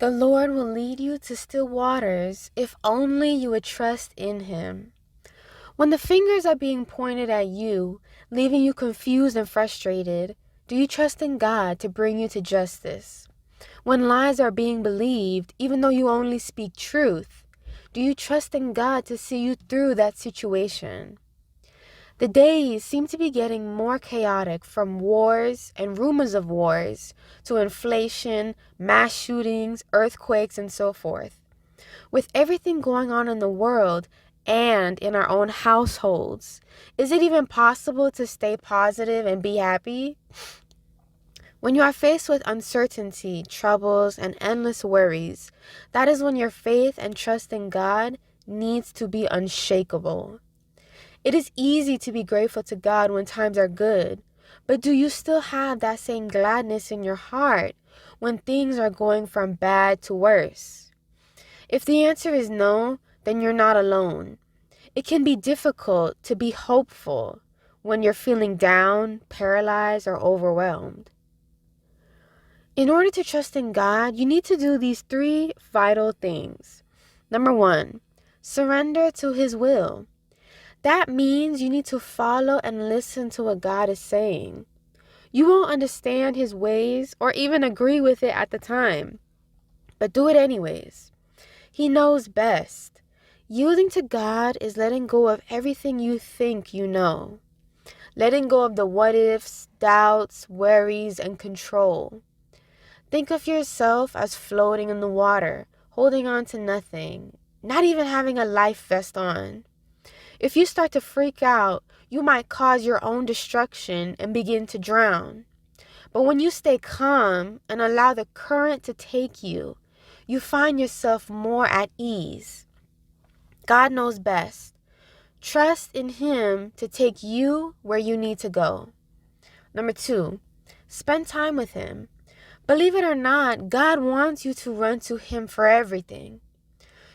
The Lord will lead you to still waters if only you would trust in Him. When the fingers are being pointed at you, leaving you confused and frustrated, do you trust in God to bring you to justice? When lies are being believed, even though you only speak truth, do you trust in God to see you through that situation? The days seem to be getting more chaotic, from wars and rumors of wars to inflation, mass shootings, earthquakes, and so forth. With everything going on in the world and in our own households, is it even possible to stay positive and be happy? When you are faced with uncertainty, troubles, and endless worries, that is when your faith and trust in God needs to be unshakable. It is easy to be grateful to God when times are good, but do you still have that same gladness in your heart when things are going from bad to worse? If the answer is no, then you're not alone. It can be difficult to be hopeful when you're feeling down, paralyzed, or overwhelmed. In order to trust in God, you need to do these 3 vital things. Number 1, surrender to His will. That means you need to follow and listen to what God is saying. You won't understand His ways or even agree with it at the time, but do it anyways. He knows best. Yielding to God is letting go of everything you think you know. Letting go of the what ifs, doubts, worries, and control. Think of yourself as floating in the water, holding on to nothing, not even having a life vest on. If you start to freak out, you might cause your own destruction and begin to drown. But when you stay calm and allow the current to take you, you find yourself more at ease. God knows best. Trust in Him to take you where you need to go. Number 2, spend time with Him. Believe it or not, God wants you to run to Him for everything.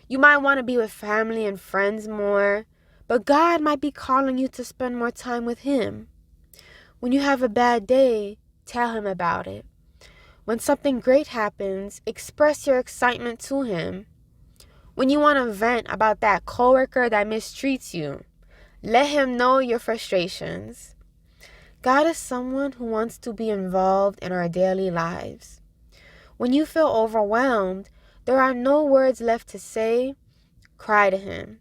You might want to be with family and friends more, but God might be calling you to spend more time with Him. When you have a bad day, tell Him about it. When something great happens, express your excitement to Him. When you want to vent about that coworker that mistreats you, let Him know your frustrations. God is someone who wants to be involved in our daily lives. When you feel overwhelmed, there are no words left to say. Cry to Him.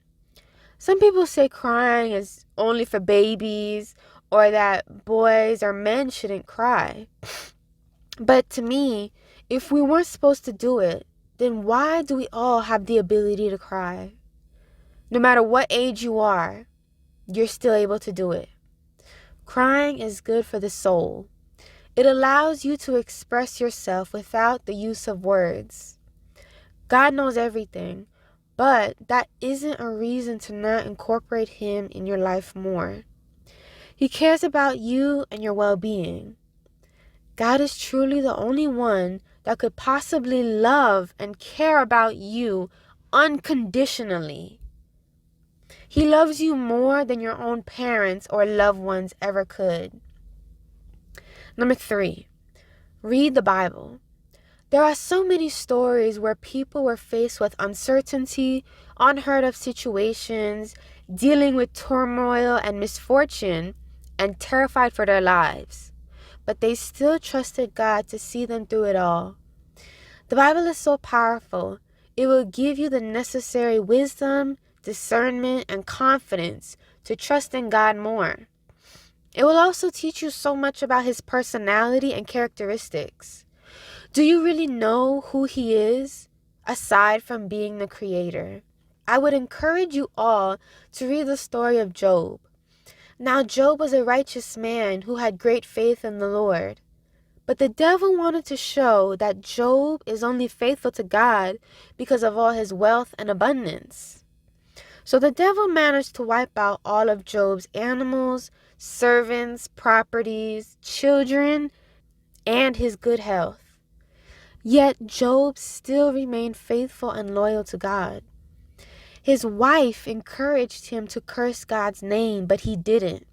Some people say crying is only for babies or that boys or men shouldn't cry. But to me, if we weren't supposed to do it, then why do we all have the ability to cry? No matter what age you are, you're still able to do it. Crying is good for the soul. It allows you to express yourself without the use of words. God knows everything, but that isn't a reason to not incorporate Him in your life more. He cares about you and your well-being. God is truly the only one that could possibly love and care about you unconditionally. He loves you more than your own parents or loved ones ever could. Number 3, read the Bible. There are so many stories where people were faced with uncertainty, unheard of situations, dealing with turmoil and misfortune, and terrified for their lives. But they still trusted God to see them through it all. The Bible is so powerful. It will give you the necessary wisdom, discernment, and confidence to trust in God more. It will also teach you so much about His personality and characteristics. Do you really know who He is, aside from being the Creator? I would encourage you all to read the story of Job. Now, Job was a righteous man who had great faith in the Lord. But the devil wanted to show that Job is only faithful to God because of all his wealth and abundance. So the devil managed to wipe out all of Job's animals, servants, properties, children, and his good health. Yet Job still remained faithful and loyal to God. His wife encouraged him to curse God's name, but he didn't.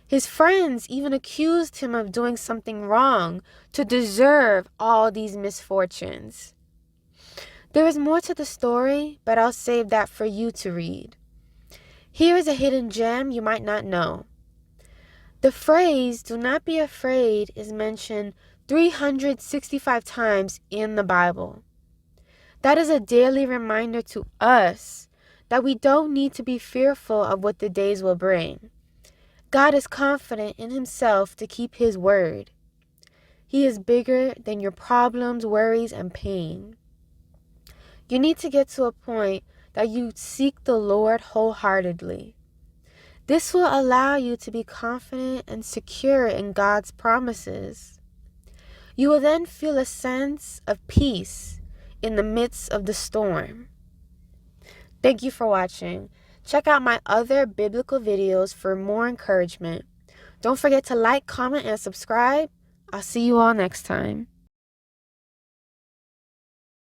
His friends even accused him of doing something wrong to deserve all these misfortunes. There is more to the story, but I'll save that for you to read. Here is a hidden gem you might not know. The phrase, "do not be afraid," is mentioned 365 times in the Bible. That is a daily reminder to us that we don't need to be fearful of what the days will bring. God is confident in himself to keep his word. He is bigger than your problems, worries, and pain. You need to get to a point that you seek the Lord wholeheartedly. This will allow you to be confident and secure in God's promises. You will then feel a sense of peace in the midst of the storm. Thank you for watching. Check out my other biblical videos for more encouragement. Don't forget to like, comment, and subscribe. I'll see you all next time.